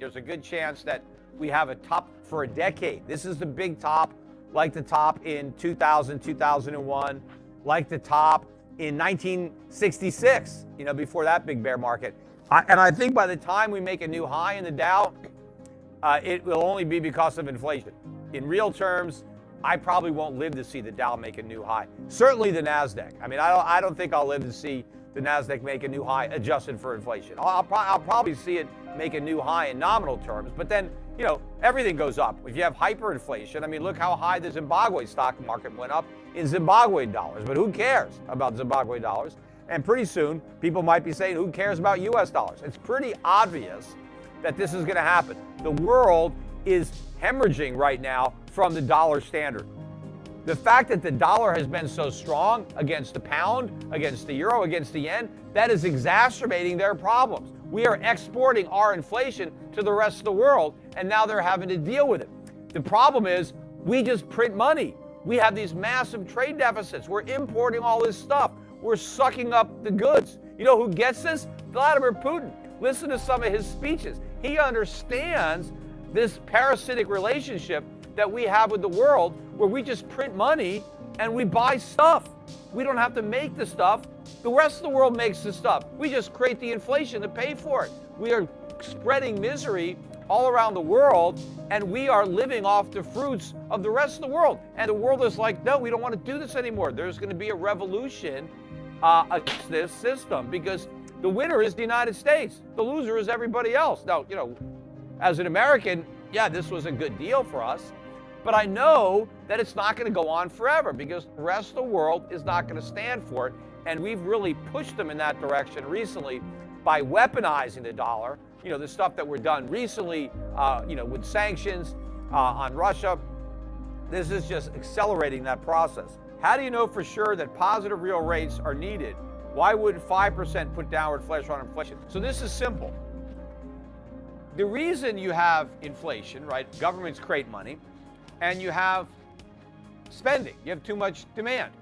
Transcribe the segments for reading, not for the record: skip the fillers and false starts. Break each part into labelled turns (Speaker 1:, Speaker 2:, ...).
Speaker 1: There's a good chance that we have a top for a decade. This is the big top, like the top in 2000, 2001, like the top in 1966, before that big bear market. And I think by the time we make a new high in the Dow, it will only be because of inflation. In real terms, I probably won't live to see the Dow make a new high. Certainly the NASDAQ. I mean, I don't think I'll live to see the NASDAQ make a new high adjusted for inflation. I'll probably see it make a new high in nominal terms, but then, everything goes up. If you have hyperinflation, I mean, look how high the Zimbabwe stock market went up in Zimbabwe dollars, but who cares about Zimbabwe dollars? And pretty soon, people might be saying, who cares about US dollars? It's pretty obvious that this is going to happen. The world is hemorrhaging right now from the dollar standard. The fact that the dollar has been so strong against the pound, against the euro, against the yen, that is exacerbating their problems. We are exporting our inflation to the rest of the world, and now they're having to deal with it. The problem is we just print money. We have these massive trade deficits. We're importing all this stuff. We're sucking up the goods. You know who gets this? Vladimir Putin. Listen to some of his speeches. He understands this parasitic relationship that we have with the world, where we just print money and we buy stuff. We don't have to make the stuff. The rest of the world makes the stuff. We just create the inflation to pay for it. We are spreading misery all around the world, and we are living off the fruits of the rest of the world. And the world is like, no, we don't want to do this anymore. There's going to be a revolution against this system, because the winner is the United States. The loser is everybody else. Now, as an American, yeah, this was a good deal for us, but I know that it's not going to go on forever, because the rest of the world is not going to stand for it. And we've really pushed them in that direction recently by weaponizing the dollar. The stuff that we're done recently, with sanctions on Russia. This is just accelerating that process. How do you know for sure that positive real rates are needed? Why wouldn't 5% put downward pressure on inflation? So this is simple. The reason you have inflation, right? Governments create money, and you have spending. You have too much demand.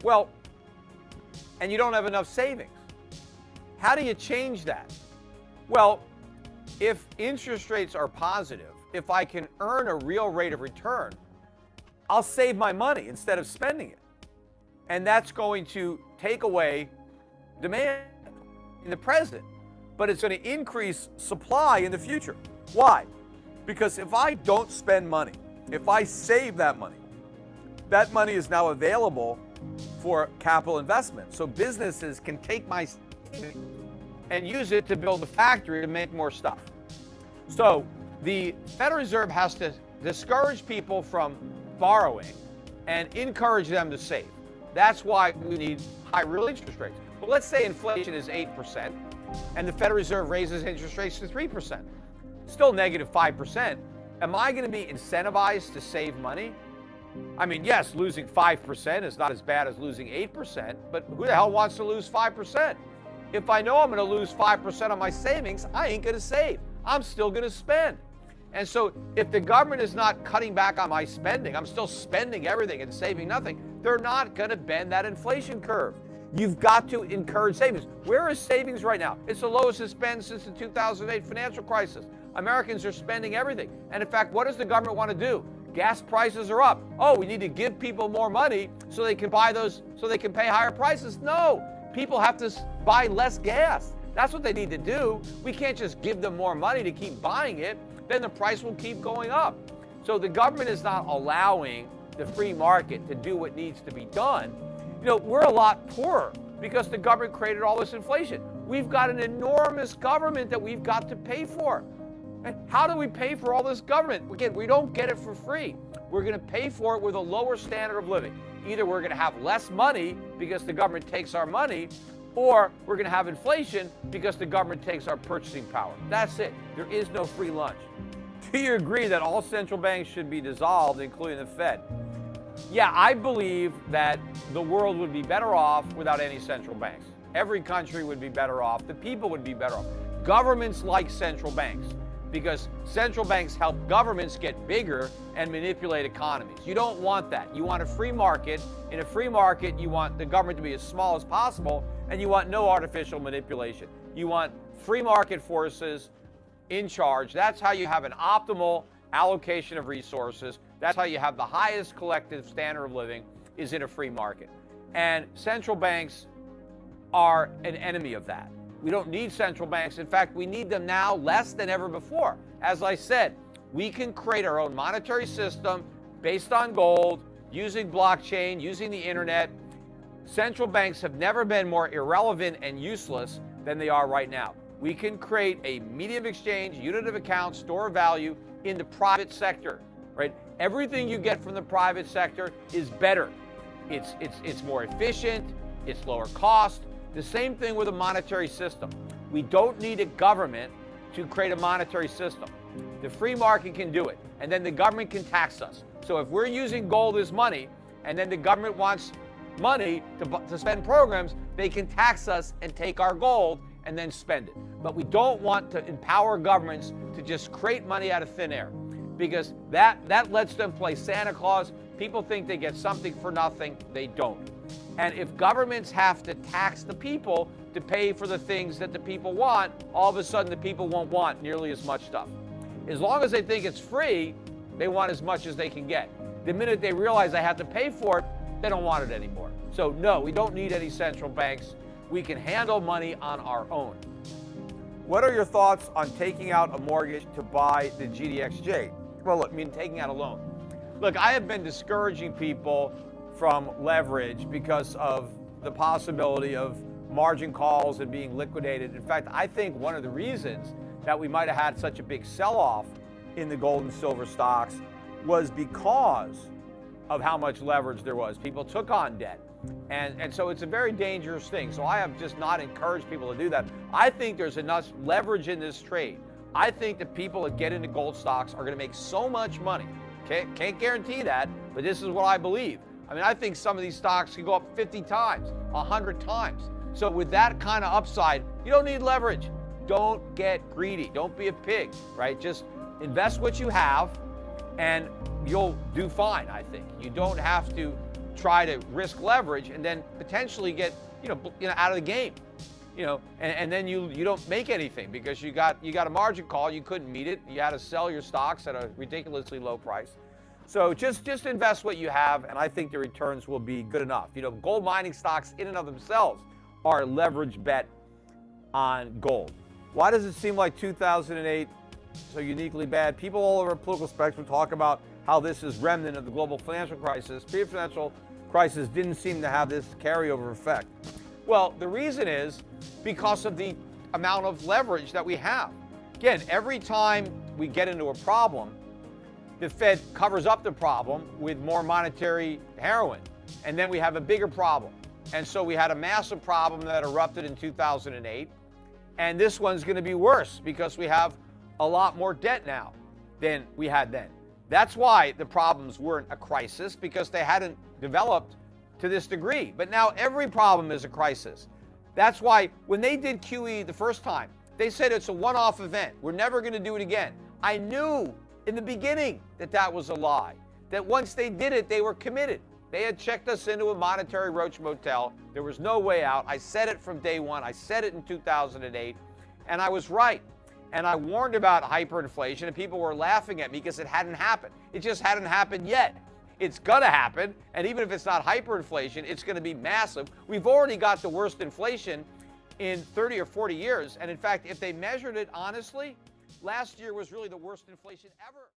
Speaker 1: Well, and you don't have enough savings. How do you change that? Well, if interest rates are positive, if I can earn a real rate of return, I'll save my money instead of spending it. And that's going to take away demand in the present, but it's going to increase supply in the future. Why? Because if I don't spend money, if I save that money is now available for capital investment. So businesses can take my savings and use it to build a factory to make more stuff. So the Federal Reserve has to discourage people from borrowing and encourage them to save. That's why we need high real interest rates. But let's say inflation is 8% and the Federal Reserve raises interest rates to 3%. Still negative 5%. Am I going to be incentivized to save money? I mean, yes, losing 5% is not as bad as losing 8%, but who the hell wants to lose 5%? If I know I'm going to lose 5% of my savings, I ain't going to save. I'm still going to spend. And so if the government is not cutting back on my spending, I'm still spending everything and saving nothing, they're not going to bend that inflation curve. You've got to encourage savings. Where is savings right now? It's the lowest it's been since the 2008 financial crisis. Americans are spending everything. And in fact, what does the government want to do? Gas prices are up. Oh, we need to give people more money so they can buy those, so they can pay higher prices. No, people have to buy less gas. That's what they need to do. We can't just give them more money to keep buying it. Then the price will keep going up. So the government is not allowing the free market to do what needs to be done. We're a lot poorer because the government created all this inflation. We've got an enormous government that we've got to pay for. And how do we pay for all this government? Again, we don't get it for free. We're going to pay for it with a lower standard of living. Either we're going to have less money because the government takes our money, or we're going to have inflation because the government takes our purchasing power. That's it. There is no free lunch. Do you agree that all central banks should be dissolved, including the Fed? Yeah, I believe that the world would be better off without any central banks. Every country would be better off. The people would be better off. Governments like central banks because central banks help governments get bigger and manipulate economies. You don't want that. You want a free market. In a free market, you want the government to be as small as possible, and you want no artificial manipulation. You want free market forces in charge. That's how you have an optimal allocation of resources. That's how you have the highest collective standard of living, is in a free market. And central banks are an enemy of that. We don't need central banks. In fact, we need them now less than ever before. As I said, we can create our own monetary system based on gold, using blockchain, using the internet. Central banks have never been more irrelevant and useless than they are right now. We can create a medium of exchange, unit of account, store of value in the private sector, right? Everything you get from the private sector is better. It's more efficient, it's lower cost. The same thing with a monetary system. We don't need a government to create a monetary system. The free market can do it, and then the government can tax us. So if we're using gold as money, and then the government wants money to spend programs, they can tax us and take our gold and then spend it. But we don't want to empower governments to just create money out of thin air, because that lets them play Santa Claus. People think they get something for nothing. They don't. And if governments have to tax the people to pay for the things that the people want, all of a sudden the people won't want nearly as much stuff. As long as they think it's free, they want as much as they can get. The minute they realize they have to pay for it, they don't want it anymore. So no, we don't need any central banks. We can handle money on our own. What are your thoughts on taking out a mortgage to buy the GDXJ? Well, look, I mean, taking out a loan. Look, I have been discouraging people from leverage because of the possibility of margin calls and being liquidated. In fact, I think one of the reasons that we might have had such a big sell-off in the gold and silver stocks was because of how much leverage there was. People took on debt. And so it's a very dangerous thing. So I have just not encouraged people to do that. I think there's enough leverage in this trade. I think the people that get into gold stocks are going to make so much money. Can't guarantee that, but this is what I believe. I mean, I think some of these stocks can go up 50 times, 100 times. So with that kind of upside, you don't need leverage. Don't get greedy. Don't be a pig, right? Just invest what you have and you'll do fine, I think. You don't have to try to risk leverage and then potentially get, out of the game, and then you don't make anything because you got a margin call, you couldn't meet it, you had to sell your stocks at a ridiculously low price. So just invest what you have, and I think the returns will be good enough. Gold mining stocks in and of themselves are a leverage bet on gold. Why does it seem like 2008 so uniquely bad? People all over the political spectrum talk about how this is remnant of the global financial crisis. The financial crisis didn't seem to have this carryover effect. Well, the reason is because of the amount of leverage that we have. Again, every time we get into a problem, the Fed covers up the problem with more monetary heroin, and then we have a bigger problem. And so we had a massive problem that erupted in 2008, and this one's going to be worse because we have a lot more debt now than we had then. That's why the problems weren't a crisis, because they hadn't developed to this degree. But now every problem is a crisis. That's why when they did QE the first time, they said it's a one-off event. We're never going to do it again. I knew in the beginning that that was a lie, that once they did it, they were committed. They had checked us into a monetary roach motel. There was no way out. I said it from day one. I said it in 2008, and I was right. And I warned about hyperinflation, and people were laughing at me because it hadn't happened. It just hadn't happened yet. It's going to happen, and even if it's not hyperinflation, it's going to be massive. We've already got the worst inflation in 30 or 40 years, and in fact, if they measured it honestly, last year was really the worst inflation ever.